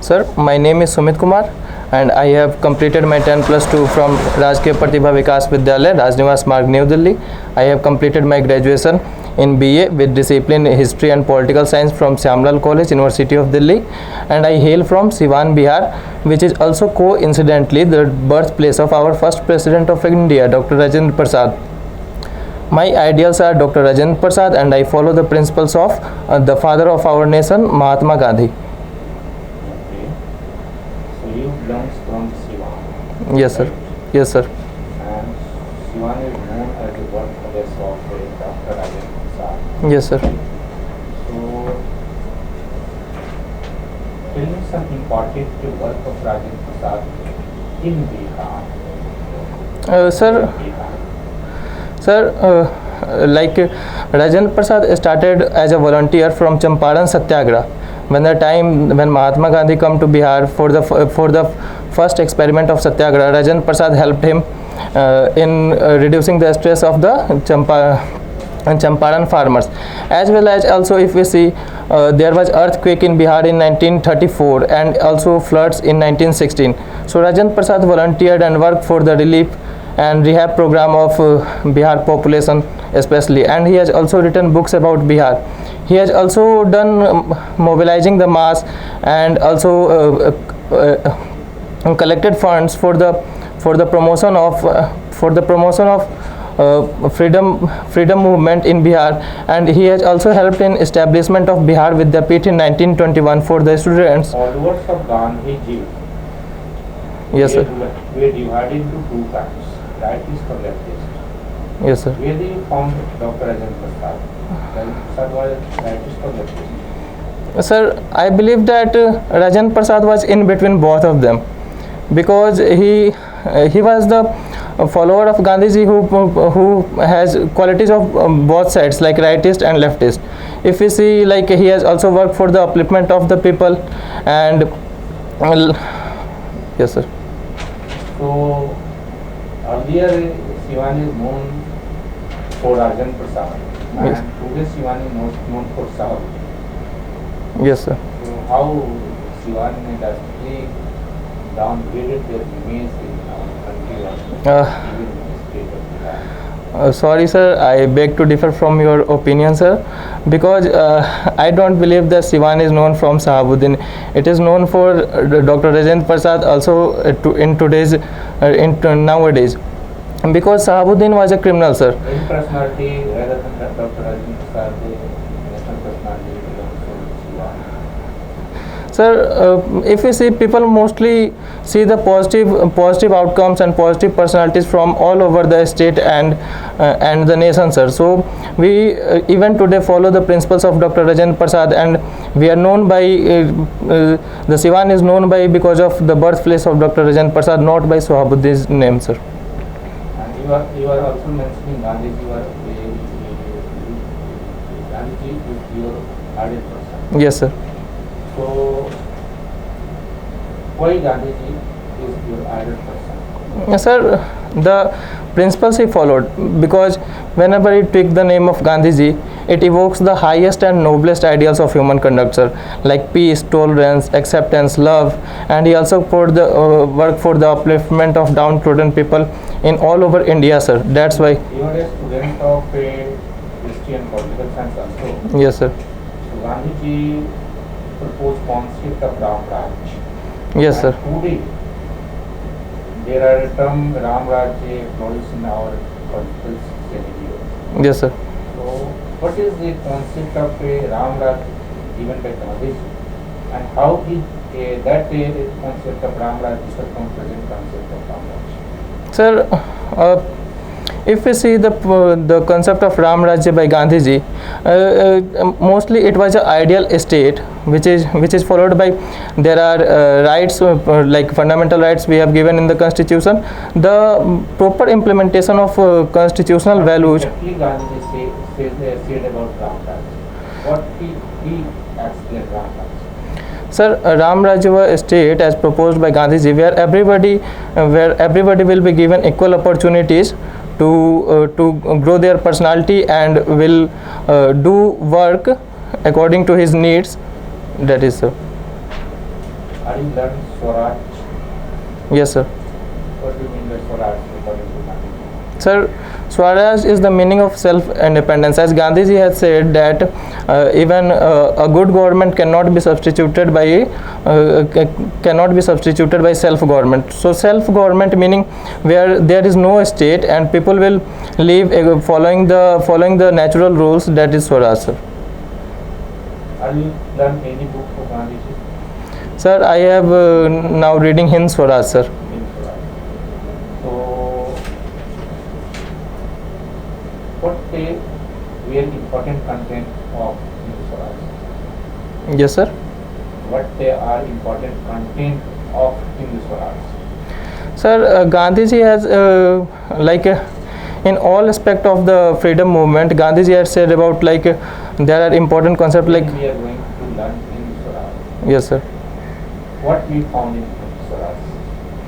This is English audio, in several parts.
Sir, my name is Sumit Kumar and I have completed my 10 plus 2 from Rajkiya Pratibha Vikas Vidyalaya, Rajnivas Marg, New Delhi. I have completed my graduation in BA with discipline History and Political Science from Shyamlal College, University of Delhi, and I hail from Siwan, Bihar, which is also coincidentally the birthplace of our first President of India, Dr. Rajendra Prasad. My ideals are Dr. Rajendra Prasad and I follow the principles of the father of our nation, Mahatma Gandhi. Okay. So you belongs from Siwan. Yes, sir. Yes, sir. And Siwan is known as the birthplace of Dr. Rajendra Prasad. Yes, sir. So tell me some important work of Rajendra Prasad in Bihar. Sir, Bihar. like Rajendra Prasad started as a volunteer from Champaran Satyagraha. When the time when Mahatma Gandhi come to Bihar for the first experiment of Satyagraha, Rajendra Prasad helped him in reducing the stress of the Champaran farmers. As well as also if we see there was earthquake in Bihar in 1934 and also floods in 1916. So Rajendra Prasad volunteered and worked for the relief and rehab program of Bihar population especially, and he has also written books about Bihar. He has also done mobilizing the mass and also collected funds for the promotion of freedom movement in Bihar, and he has also helped in establishment of Bihar Vidyapith in 1921 for the students. Followers of Gandhiji Yes, sir. were divided into two camps, rightist or leftist. Yes, sir. Where do you found Dr. Rajendra Prasad? Rajendra Prasad was rightist or leftist? Sir, I believe that Rajendra Prasad was in between both of them, because he was the follower of Gandhiji who has qualities of both sides, like rightist and leftist. If we see, like, he has also worked for the upliftment of the people, and yes, sir. So earlier Siwan is known for Rajendra Prasad, Yes. and today Siwan is known for Sahabu. Yes, sir. So how Siwan industry downgraded their image in our country or even in the state of Bihar? Sorry, sir, I beg to differ from your opinion, sir, because I don't believe that Siwan is known from Sahabuddin. It is known for Dr. Rajendra Prasad also in today's nowadays, because Sahabuddin was a criminal, sir. In personality, rather than Dr. Rajendra Prasad, the national personality belongs to Siwan. Sir, if we see, people mostly see the positive outcomes and positive personalities from all over the state and the nation, sir. So we even today follow the principles of Dr. Rajendra Prasad, and we are known by the Siwan is known by because of the birthplace of Dr. Rajendra Prasad, not by Sahabuddin's name, sir. And you are also mentioning Gandhiji. Gandhiji is your ideal person. Yes, sir. So why Gandhiji is your ideal person? Yes, sir. The principles he followed, because whenever he took the name of Gandhiji, it evokes the highest and noblest ideals of human conduct, sir, like peace, tolerance, acceptance, love, and he also put the work for the upliftment of downtrodden people in all over India, sir. That's why. You are a student of history and political science also. Yes, sir. So Gandhiji proposed concept of Ram Raj. Yes, sir. And today there are a term Ram Raj flourishes in our political scenario. Yes, sir. So what is the concept of Ram Raj given by Gandhiji, and how did that concept of Ram Raj differ from present concept of Ram Raj? Sir, if we see the concept of Ram Rajya by Gandhiji, mostly it was an ideal state which is followed by, there are rights like fundamental rights we have given in the constitution, the proper implementation of constitutional values. Exactly Gandhiji said about Ram Raj. What he explained Ram Raj? Sir, Ram Rajya state as proposed by Gandhiji, where everybody will be given equal opportunities to grow their personality and will do work according to his needs. That is so. Are you learning Swaraj? Yes, sir. What do you mean by Swaraj according to Gandhi? Sir, Swaraj is the meaning of self-independence. As Gandhiji has said that even a good government cannot be substituted by self-government. So self-government meaning where there is no state and people will live following the natural rules. That is Swaraj, sir. Are you learning any book for Gandhiji? Sir, I have now reading Hind Swaraj, sir. In Swaraj. So, what a very important content of Hindu Swaraj? Yes, sir. What they are important content of Hindu Swaraj? Sir, Gandhiji has in all aspect of the freedom movement, Gandhiji had said about there are important concepts like. When we are going to learn Hindu Swaraj, Yes, sir. what we found in Hindu Swaraj?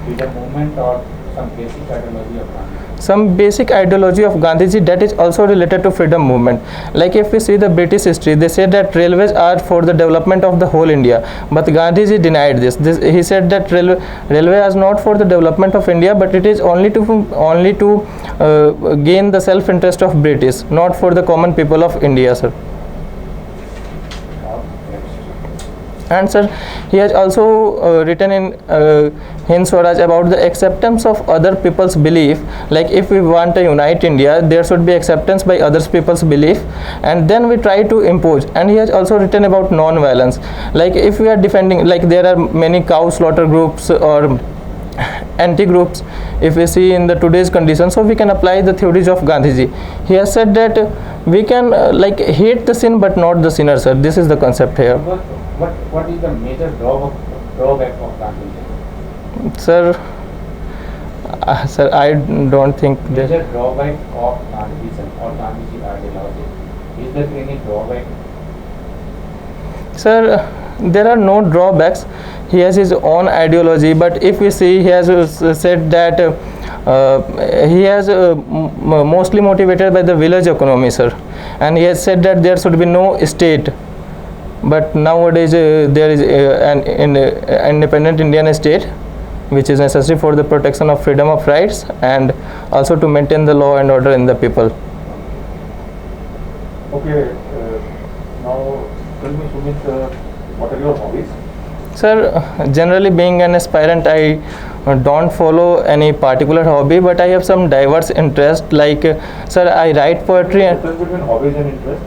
Freedom movement or some basic ideology of Gandhi? Some basic ideology of Gandhiji that is also related to freedom movement. Like if we see the British history, they said that railways are for the development of the whole India, but Gandhiji denied this. He said that railway is not for the development of India, but it is only to gain the self-interest of British, not for the common people of India, sir. Next. And sir, he has also written in Hind Swaraj about the acceptance of other people's belief. Like if we want to unite India, there should be acceptance by other people's belief, and then we try to impose. And he has also written about non-violence. Like if we are defending, like there are many cow slaughter groups or anti-groups, if we see in the today's conditions, so we can apply the theories of Gandhiji. He has said that we can hate the sin but not the sinner, sir. This is the concept here. What is the major drawback of Gandhiji? Sir, sir, I don't think that. Major drawback of Gandhism or Gandhiji ideology. Is there any drawback? Sir, there are no drawbacks. He has his own ideology, but if we see, he has said that he has mostly motivated by the village economy, sir, and he has said that there should be no state. But nowadays there is an independent Indian state, which is necessary for the protection of freedom of rights and also to maintain the law and order in the people. Okay, now tell me, Sumit, what are your hobbies? Sir, generally being an aspirant, I don't follow any particular hobby, but I have some diverse interest. Like, sir, I write poetry. What is the difference between hobbies and interest?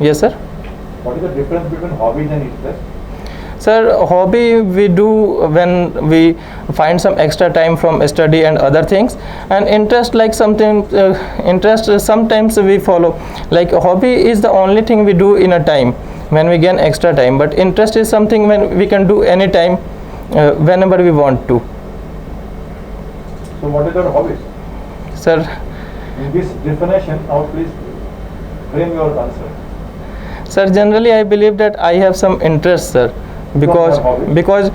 Yes, sir. What is the difference between hobbies and interest? Sir, hobby we do when we find some extra time from study and other things, and interest like something interest sometimes we follow. Like hobby is the only thing we do in a time when we gain extra time, but interest is something when we can do any time whenever we want to. So what are your hobbies? Sir, In this definition, now please frame your answer. Sir, generally I believe that I have some interest, sir, because From your hobby? because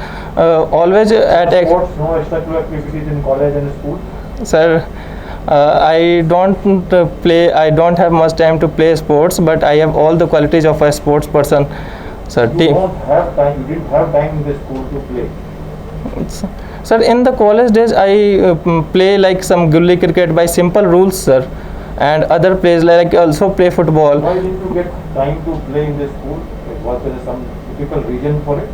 always at Sports, no extracurricular activities in college and school? sir, I don't play. I don't have much time to play sports, but I have all the qualities of a sports person, sir. You don't have time, you didn't have time in the school to play. Sir, in the college days, I play like some gully cricket by simple rules, sir, and other plays like also play football. Why didn't you get time to play in the school? Was there some typical reason for it?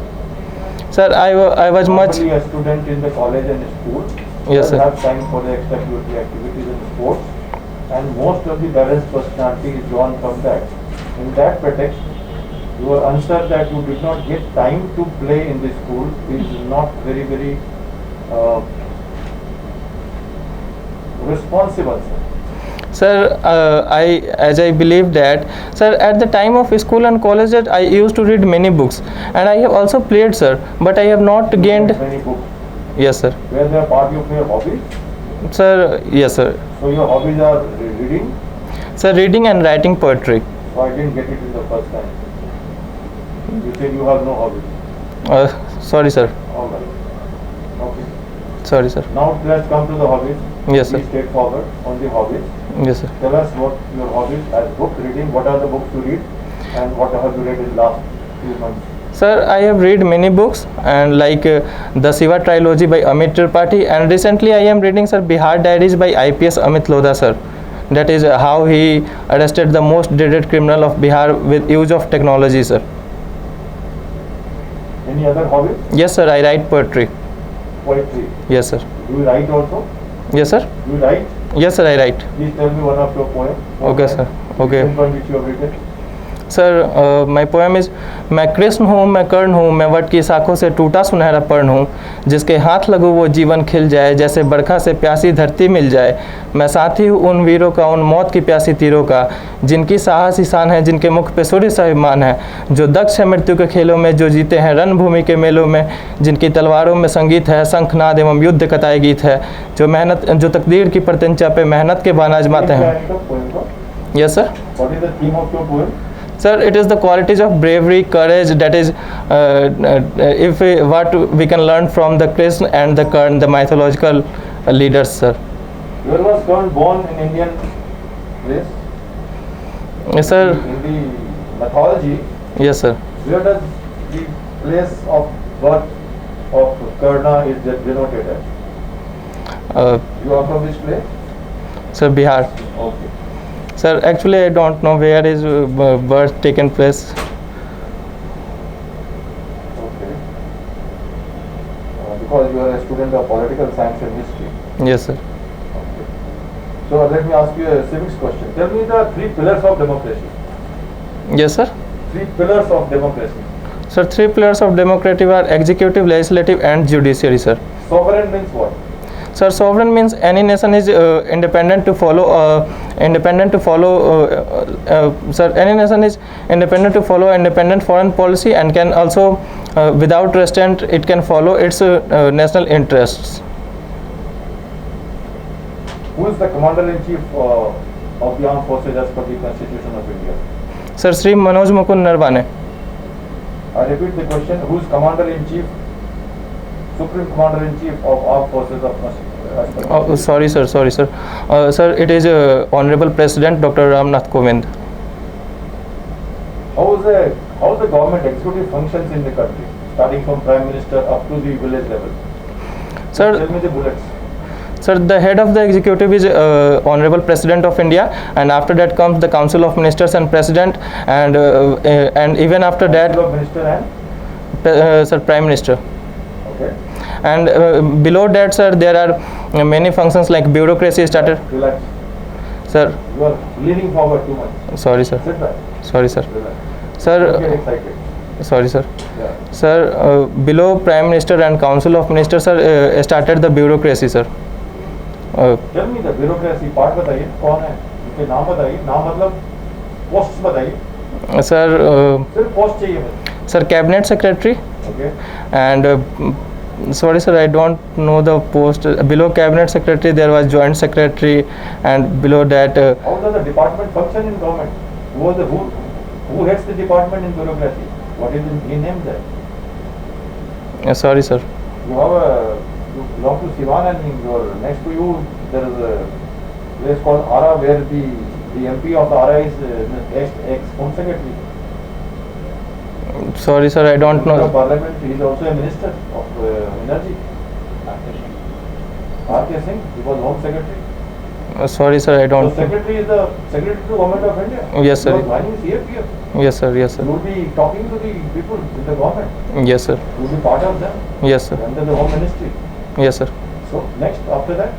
Sir, I was much. Normally a student in the college and school Yes, doesn't sir. have time for the extracurricular activities and sports, and most of the balanced personality is drawn from that. In that pretext, your answer that you did not get time to play in the school is not very responsible, sir. Sir, as I believe that, sir, at the time of school and college, that I used to read many books, and I have also played, sir, but I have not gained. Many books. Yes, sir. Were they a part of your hobbies? Sir, yes, sir. So your hobbies are reading? Sir, reading and writing poetry. So I didn't get it in the first time. You said you have no hobbies. Sorry, sir. All right. Okay. Sorry, sir. Now let's come to the hobbies. Yes, Be sir. straightforward on the hobbies. Yes, sir. Tell us what your hobbies as book reading. What are the books you read, and what have you read in last 2 months? Sir, I have read many books and like the Shiva trilogy by Amit Tripathi, and recently I am reading sir Bihar Diaries by IPS Amit Lodha sir. That is how he arrested the most dreaded criminal of Bihar with use of technology sir. Any other hobby? Yes sir, I write poetry. Poetry. Yes sir. Do you write also? Yes sir. Do you write? Yes sir, I write. Please tell me one of your poem. Okay sir. Okay. Which one which you have written? Sir my poem is, मैं कृष्ण हूँ, मैं कर्ण हूँ, मैं what की शाखों से टूटा सुनहरा पर्ण हूँ, जिसके हाथ लगो वो जीवन खिल जाए, जैसे बरखा से प्यासी धरती मिल जाए। मैं साथी हूँ उन वीरों का, उन मौत की प्यासी तीरों का, जिनकी साहस ही शान है, जिनके मुख पे सूर्य सा अभिमान है, जो दक्ष है मृत्यु के खेलों में, जो जीते हैं रणभूमि के मेलों में, जिनकी तलवारों में संगीत है, शंखनाद एवं युद्ध कताई गीत है, जो तकदीर की प्रत्यंचा पे मेहनत के बाण आजमाते हैं। Yes sir. What is the theme of your poem? Sir, it is the qualities of bravery, courage, that is what we can learn from the Krishna and the Karna, the mythological leaders, sir. Where was Karna born in Indian place? Yes, sir. In the mythology, Yes, sir. where does the place of birth of Karna is denoted as? You are from which place? Sir, Bihar. Okay. Sir, actually I don't know where is birth taken place. Okay. Because you are a student of political science and history. Yes, sir. Okay. So let me ask you a civics question. Tell me the three pillars of democracy. Yes, sir. Three pillars of democracy. Sir, three pillars of democracy are executive, legislative, and judiciary, sir. Sovereign means what? Sir, sovereign means any nation is independent to follow. Sir, any nation is independent to follow independent foreign policy and can also, without restraint, it can follow its national interests. Who is the commander-in-chief of the armed forces as per the Constitution of India? Sir, Shri Manoj Mukund Narwane. I repeat the question. Who is commander-in-chief, supreme commander-in-chief of armed forces of as per Oh, sorry, sir. Sir, it is Honorable President Dr. Ramnath Kovind. How the government executive functions in the country, starting from Prime Minister up to the village level? Sir, Tell me the bullets. Sir, the head of the executive is Honorable President of India, and after that comes the Council of Ministers and President, and even after that, Council of Minister and Sir, Prime Minister. okay. And below that, sir, there are many functions like bureaucracy started. Relax. Sir, You are leaning forward too much. sorry, sir. Sit back. Sorry, sir. Relax. Don't get Sir, excited. sorry, sir. Yeah. Sir, below Prime Minister and Council of Ministers, sir, started the bureaucracy, sir. Tell me the bureaucracy part बताइए कौन है उनके नाम बताइए नाम मतलब post बताइए Sir, सिर्फ पोस्ट चाहिए मुझे Sir, Cabinet Secretary, okay and sorry, sir, I don't know the post. Below Cabinet Secretary, there was Joint Secretary, and below that, how does the department function in government who heads the department in bureaucracy what is he named there sorry, sir. you belong to Sivan and your next to you there is a place called Ara where the MP of the Ara is ex-Home Secretary. Sorry, sir, I don't Member of know. Parliament, he is also a minister of energy. R.K. Singh, he was Home Secretary. Sorry, sir, I So don't. Secretary is the Secretary to Government of India. Yes, sir. You are joining CFPF. Yes, sir. Yes, You sir. will be talking to the people in the government. Yes, sir. You will be part of them Yes, sir. under the Home Ministry. Yes, sir. So next after that,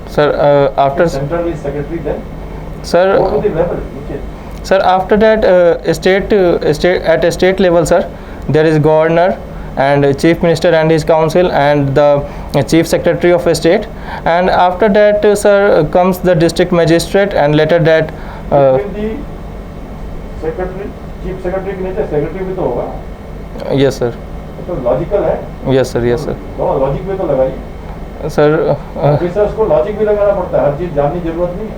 Sir, after, Central is Secretary then. Go to sir, the level, which is sir, after that, at a state level, sir, there is Governor and Chief Minister and his council and the Chief Secretary of State, and after that, sir, comes the District Magistrate, and later that, between the Secretary, Chief Secretary के नीचे Secretary भी तो होगा. yes, sir. तो logical है. Yes, sir. Yes, sir. थोड़ा logic भी तो लगाइए. Sir, ऑफिसर्स को लॉजिक भी लगाना पड़ता है हर चीज जानने की जरूरत नहीं है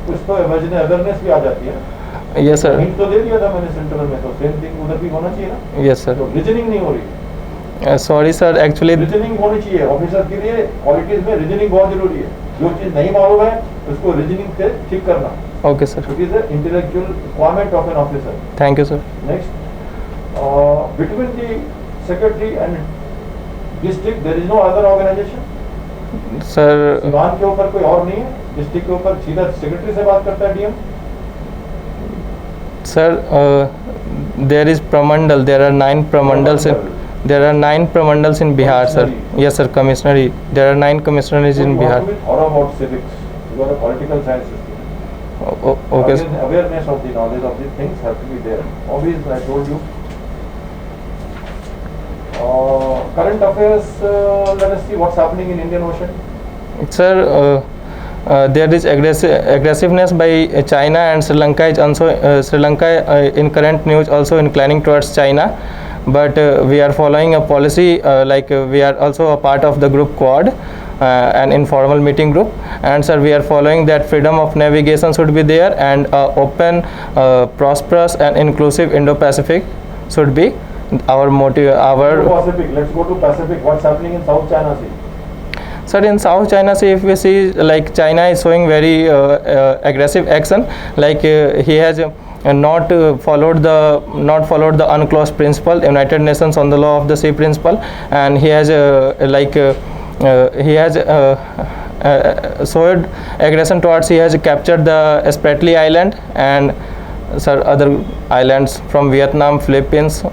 कुछ तो अवेयरनेस भी आ जाती है yes, sir. हिंट तो दे दिया था मैंने सेंट्रल में तो सेम थिंग उधर भी होना चाहिए ना Yes, sir. तो रीजनिंग नहीं हो रही Sorry, sir. Actually, रीजनिंग होनी चाहिए ऑफिसर के लिए पॉलिटिक्स में रीजनिंग बहुत जरूरी है जो चीज नहीं मालूम है उसको रीजनिंग से ठीक करना okay, sir. It is intellectual requirement of an officer Thank you, sir. Next Between the secretary and district, there is no other organization. sir. Siwan के ऊपर कोई और नहीं है, डिस्ट्रिक्ट के ऊपर सीधा सेक्रेटरी से बात करता है DM. Sir, there is Pramandal. There are 9 Pramandals in. There are 9 Pramandals in Bihar, sir. Commissionary. Yes, sir. Commissionary. There are 9 commissionaries in You Bihar. have to be thorough about civics. You are a political science student. Okay. Sir. Awareness of the knowledge of these things have to be there. Obviously, I told you. Current affairs. Let us see what's happening in Indian Ocean. Sir, there is aggressiveness by China, and Sri Lanka is also Sri Lanka in current news also inclining towards China, but we are following a policy we are also a part of the group Quad, an informal meeting group, and sir, we are following that freedom of navigation should be there, and open, prosperous and inclusive Indo-Pacific should be our motive. Pacific. Let's go to Pacific. What's happening in South China Sea? Sir, in South China Sea, if we see, like, China is showing very aggressive action, like he has not followed the UNCLOS principle, United Nations on the law of the sea principle, and he has showed aggression towards. He has captured the Spratly Island and sir other islands from Vietnam, Philippines.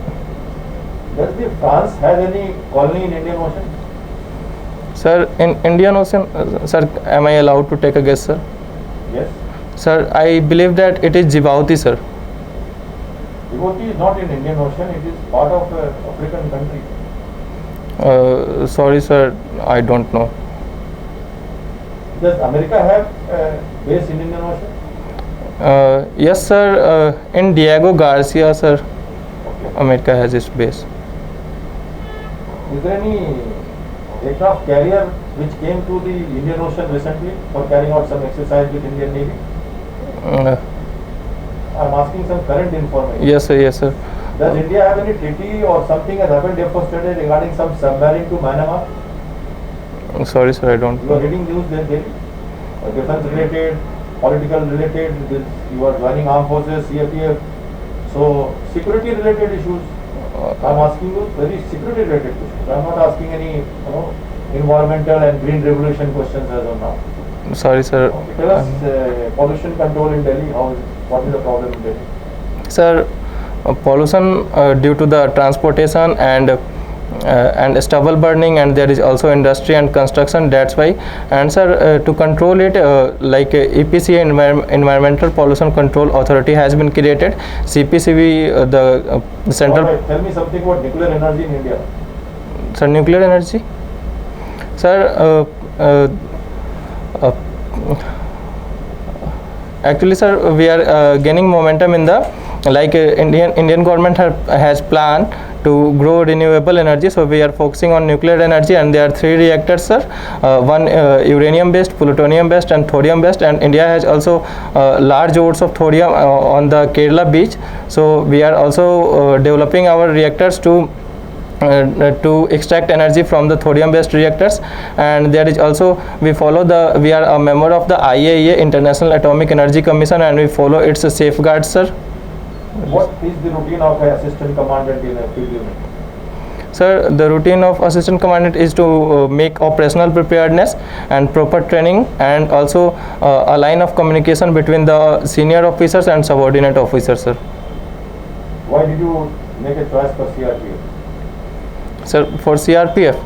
Does the France have any colony in Indian Ocean? Sir, in Indian Ocean, sir, am I allowed to take a guess, sir? Yes. Sir, I believe that it is Djibouti, sir. Djibouti is not in Indian Ocean. It is part of an African country. Sorry, sir, I don't know. Does America have a base in Indian Ocean? Yes, sir. In Diego Garcia, sir, Okay. America has its base. Is there any aircraft carrier which came to the Indian Ocean recently for carrying out some exercise with Indian Navy? I am asking some current information. Yes, sir. Yes, sir. Does India have any treaty or something has happened yesterday regarding some submarine to Myanmar? Sorry, sir, I don't You are know. reading news there daily? Defense related, political related, you are joining armed forces, CFPF. So, security related issues. I am asking you very security related questions. I am not asking any, environmental and green revolution questions as of now. Sorry, sir. Okay, tell us pollution control in Delhi. What is the problem in Delhi? Sir, pollution due to the transportation and stubble burning, and there is also industry and construction. That's why. And sir, to control it, EPC, Environmental Pollution Control Authority, has been created. CPCB, the central. Alright, tell me something about nuclear energy in India. Sir, nuclear energy. Sir, actually, sir, we are gaining momentum in the Indian government has planned to grow renewable energy, so we are focusing on nuclear energy, and there are 3 reactors, sir. One uranium based, plutonium based, and thorium based, and India has also large amounts of thorium on the Kerala beach, so we are also developing our reactors to extract energy from the thorium based reactors. And there is also, we are a member of the IAEA, International Atomic Energy Commission, and we follow its safeguards, sir. What is the routine of an assistant commandant in a field unit? Sir, the routine of assistant commandant is to make operational preparedness and proper training, and also a line of communication between the senior officers and subordinate officers, sir. Why did you make a choice for CRPF? Sir, for CRPF,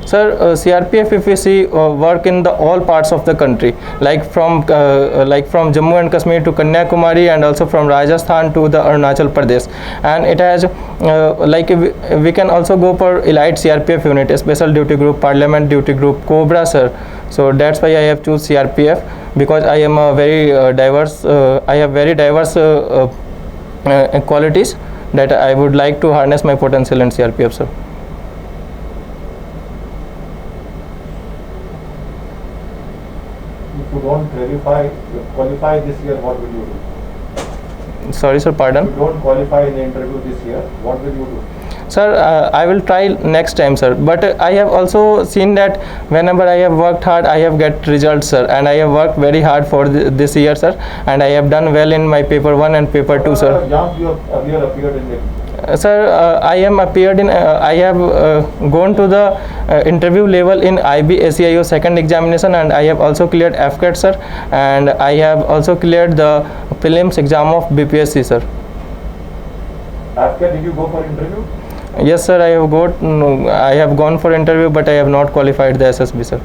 sir, CRPF, if we see, work in the all parts of the country, like from Jammu and Kashmir to Kanyakumari, and also from Rajasthan to the Arunachal Pradesh, and it has we can also go for elite CRPF unit, special duty group, parliament duty group, Cobra, sir. So that's why I have choose CRPF, because I am a very diverse. I have very diverse qualities that I would like to harness my potential in CRPF, sir. If you don't qualify this year, what will you do? Sorry, sir, If pardon. you don't qualify in the interview this year, what will you do? Sir, I will try next time, sir, but I have also seen that whenever I have worked hard, I have get results, sir, and I have worked very hard for this year, sir, and I have done well in my paper 1 and paper 2, sir. What are the exams you have earlier appeared in the Sir, I am appeared in. I have gone to the interview level in IB ACIO second examination, and I have also cleared FCAT, sir, and I have also cleared the prelims exam of BPSC, sir. After, did you go for interview? Yes, sir. I have gone for interview, but I have not qualified the SSB, sir.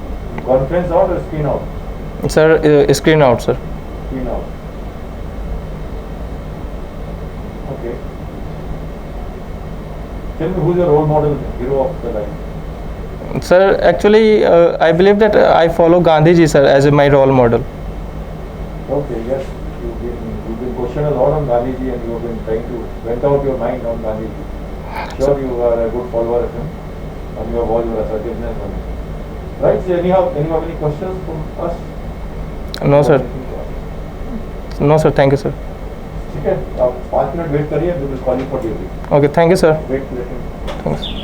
Conference out or screen out? Sir, screen out, sir. Screen out. Okay. Tell me, who's your role model, hero of the life? Sir, actually, I believe that I follow Gandhi ji, sir, as my role model. Okay, yes. You've been questioned a lot on Gandhiji, and you have been trying to vent out your mind on Gandhiji. Sure, you are a good follower of him, and you have all your assertiveness on it. Right, so anyhow, any questions from us? No, sir. Anything to ask? No, sir. Thank you, sir. ठीक है, आप 5 minute wait करिए, we will call you for duty. Okay, thank you, sir. Wait, let him. Thanks.